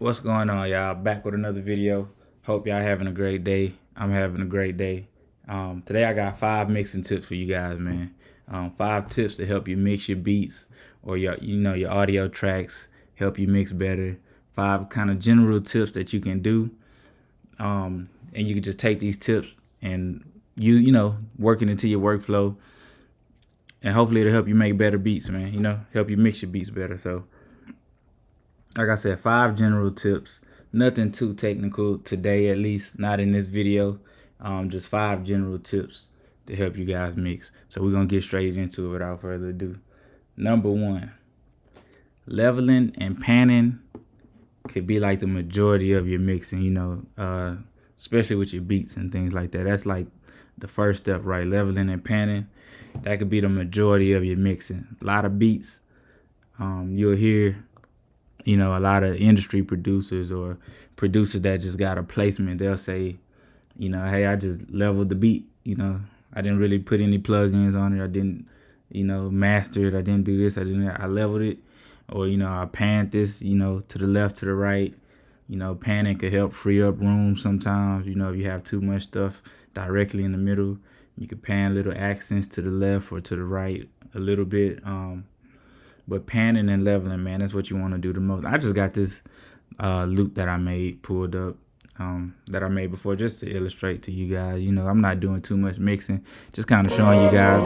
What's going on, y'all? Back with another video. Hope y'all having a great day. I'm having a great day. Today I got 5 mixing tips for you guys, man. 5 tips to help you mix your beats or your audio tracks, help you mix better. 5 kind of general tips that you can do. And you can just take these tips and work it into your workflow. And hopefully it'll help you make better beats, man. Help you mix your beats better. So like I said, 5 general tips. Nothing too technical today, at least not in this video. Just 5 general tips to help you guys mix. So we're gonna get straight into it without further ado. Number 1, leveling and panning could be like the majority of your mixing. Especially with your beats and things like that. That's like the first step, right? Leveling and panning. That could be the majority of your mixing. A lot of beats, you'll hear a lot of industry producers or producers that just got a placement. They'll say, hey, I just leveled the beat. I didn't really put any plugins on it. I didn't, master it. I didn't do this. I leveled it. Or, I panned this, to the left, to the right. Panning could help free up room sometimes. If you have too much stuff directly in the middle, you could pan little accents to the left or to the right a little bit. But panning and leveling, man, that's what you want to do the most. I just got this loop that I made pulled up, that I made before, just to illustrate to you guys. I'm not doing too much mixing, just kind of showing you guys.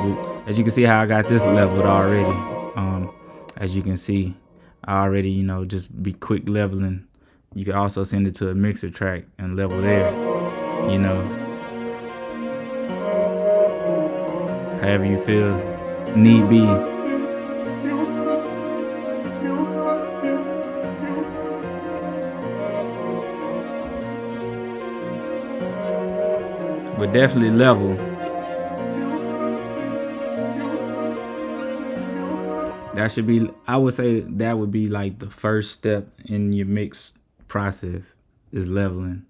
As you can see how I got this leveled already. As you can see, I already, just be quick leveling. You can also send it to a mixer track and level there, however you feel need be. But definitely level. That should be, I would say that would be like the first step in your mix process is leveling.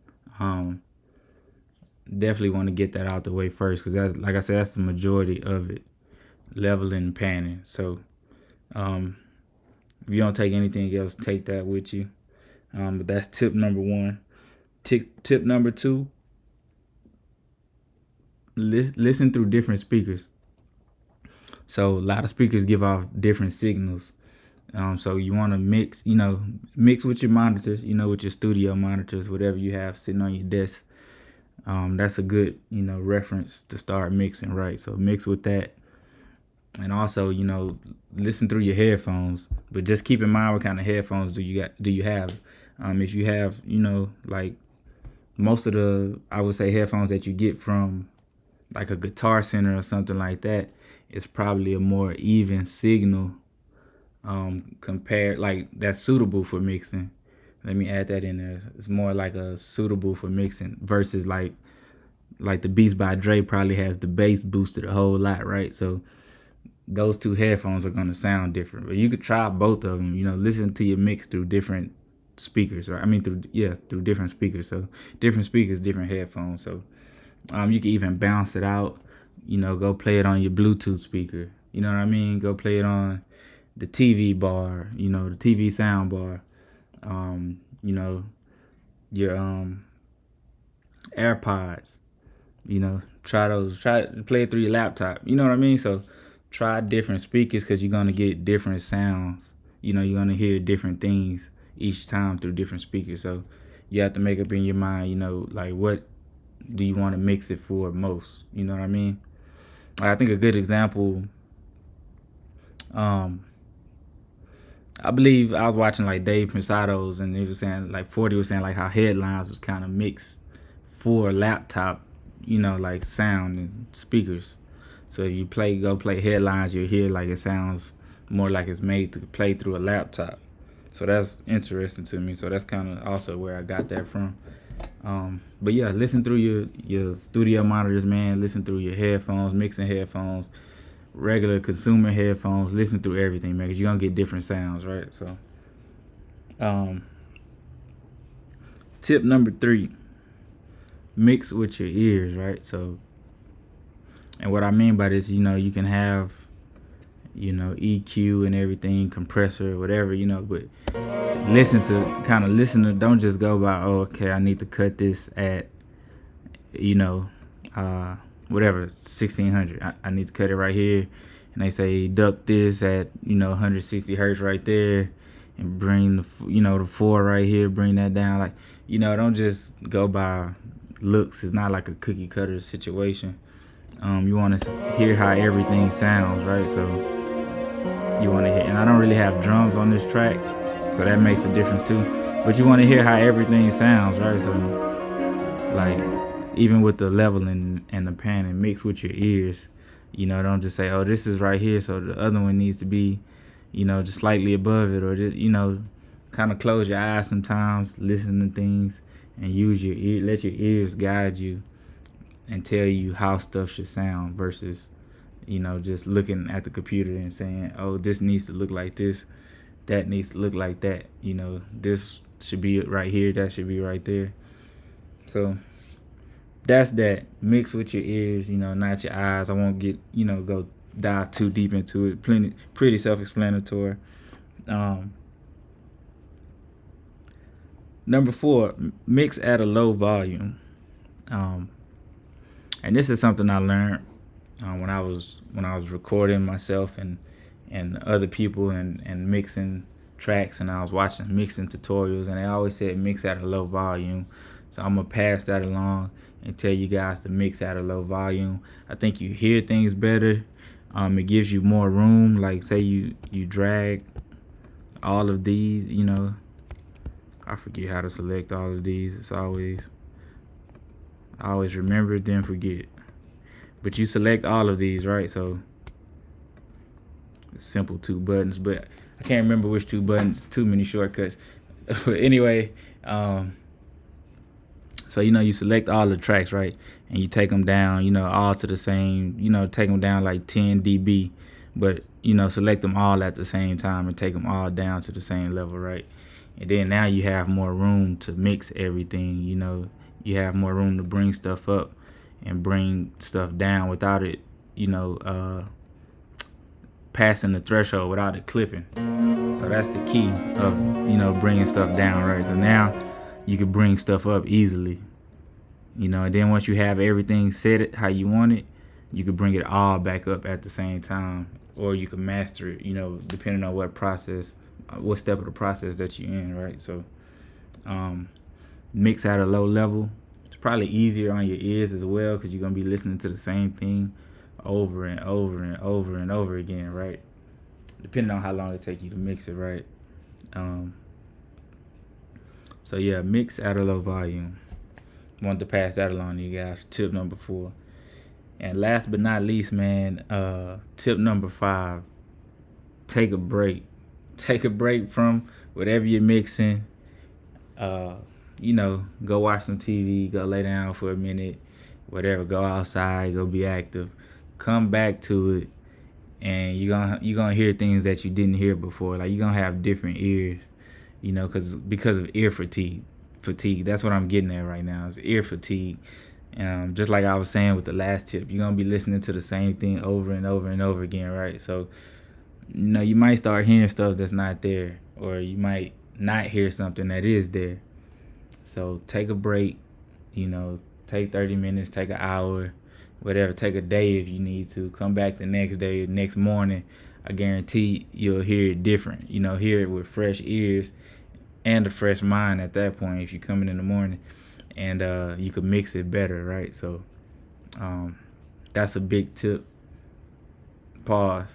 Definitely want to get that out the way first, because that's, like I said, that's the majority of it, leveling and panning. So if you don't take anything else, take that with you. But that's tip number 1. Tip number 2, listen through different speakers. So a lot of speakers give off different signals. So you want to mix with your monitors, with your studio monitors, whatever you have sitting on your desk. That's a good, reference to start mixing, right? So mix with that. And also, listen through your headphones, but just keep in mind what kind of headphones do you have. If you have, like most of the, I would say, headphones that you get from like a Guitar Center or something like that, it's probably a more even signal compared, like that's suitable for mixing. Let me add that in there. It's more like a suitable for mixing versus like the Beats by Dre probably has the bass boosted a whole lot, right? So those 2 headphones are gonna sound different. But you could try both of them. Listen to your mix through different speakers, right? I mean through different speakers. So different speakers, different headphones. So you can even bounce it out. Go play it on your Bluetooth speaker. You know what I mean? Go play it on the TV bar, the TV sound bar, your AirPods, try to play it through your laptop. You know what I mean? So try different speakers, because you're going to get different sounds. You're going to hear different things each time through different speakers. So you have to make up in your mind, like what do you want to mix it for most? You know what I mean? I think a good example, I believe I was watching like Dave Pensado's, and he was saying, like 40 was saying like how Headlines was kind of mixed for laptop, like sound and speakers. So if you go play Headlines, you'll hear like it sounds more like it's made to play through a laptop. So that's interesting to me. So that's kind of also where I got that from. But yeah, listen through your studio monitors, man. Listen through your headphones, mixing headphones, regular consumer headphones. Listen through everything, man, because you're gonna get different sounds, right? So tip number 3, mix with your ears, right? So, and what I mean by this, you can have EQ and everything, compressor, whatever, but listen to, don't just go by, oh, okay, I need to cut this at, you know, uh, whatever, 1600. I need to cut it right here. And they say duck this at, 160 hertz right there, and bring the 4 right here, bring that down. Like, don't just go by looks. It's not like a cookie cutter situation. You want to hear how everything sounds, right? So you want to hear, and I don't really have drums on this track, so that makes a difference too. But you want to hear how everything sounds, right? So, like, even with the leveling and the panning, mix with your ears. Don't just say, oh, this is right here, so the other one needs to be, just slightly above it, or just, kind of close your eyes sometimes, listen to things, and use your ear, let your ears guide you and tell you how stuff should sound versus, just looking at the computer and saying, oh, this needs to look like this, that needs to look like that. This should be right here, that should be right there. So that's that. Mix with your ears, not your eyes. I won't get, go dive too deep into it. Pretty self-explanatory. Number 4, mix at a low volume. And this is something I learned when I was recording myself and other people and mixing tracks, and I was watching mixing tutorials, and they always said mix at a low volume. So I'm gonna pass that along and tell you guys to mix at a low volume. I think you hear things better. It gives you more room. Like, say you drag all of these, I forget how to select all of these. I always remember, then forget. But you select all of these, right? So it's simple 2 buttons, but I can't remember which 2 buttons. Too many shortcuts. But anyway, so you select all the tracks, right? And you take them down, all to the same, take them down like 10 dB, but select them all at the same time and take them all down to the same level, right? And then now you have more room to mix everything. You have more room to bring stuff up and bring stuff down without it, passing the threshold, without it clipping. So that's the key of, bringing stuff down, right? Because now you can bring stuff up easily, and then once you have everything set how you want it, you can bring it all back up at the same time, or you can master it, depending on what step of the process that you're in, right? So mix at a low level. It's probably easier on your ears as well, because you're going to be listening to the same thing over and over and over and over again, right? Depending on how long it takes you to mix it, right? So yeah, mix at a low volume. Wanted to pass that along to you guys. Tip number 4. And last but not least, man, tip number 5, take a break. Take a break from whatever you're mixing. Go watch some TV, go lay down for a minute, whatever, go outside, go be active. Come back to it, and you're gonna hear things that you didn't hear before. Like, you're gonna have different ears, because of ear fatigue. That's what I'm getting at right now, is ear fatigue. Just like I was saying with the last tip, you're gonna be listening to the same thing over and over and over again, right? So you might start hearing stuff that's not there, or you might not hear something that is there. So take a break, take 30 minutes, take an hour, whatever, take a day if you need to. Come back the next day, next morning. I guarantee you'll hear it different. Hear it with fresh ears and a fresh mind at that point if you're coming in the morning. And you can mix it better, right? So that's a big tip. Pause.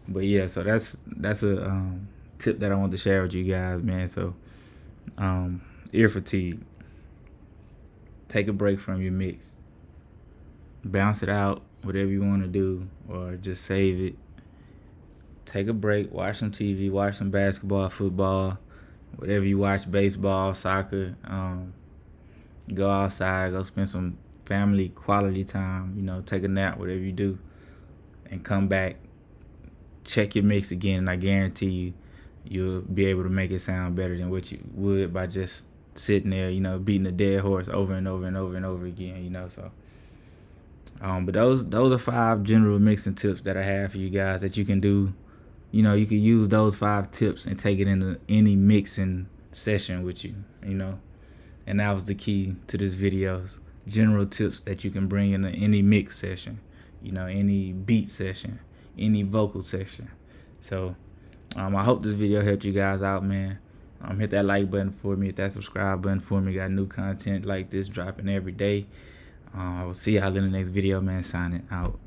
But yeah, so that's a tip that I want to share with you guys, man. So ear fatigue. Take a break from your mix. Bounce it out, whatever you want to do, or just save it. Take a break, watch some TV, watch some basketball, football, whatever you watch, baseball, soccer. Go outside, go spend some family quality time, take a nap, whatever you do, and come back, check your mix again, and I guarantee you'll be able to make it sound better than what you would by just sitting there, beating a dead horse over and over and over and over again, so. But those are 5 general mixing tips that I have for you guys that you can do you know, you can use those 5 tips and take it into any mixing session with you, you know. And that was the key to this videos. General tips that you can bring into any mix session, you know, any beat session, any vocal session. So I hope this video helped you guys out, man. Hit that like button for me, hit that subscribe button for me. Got new content like this dropping every day. I will see y'all in the next video, man. Signing out.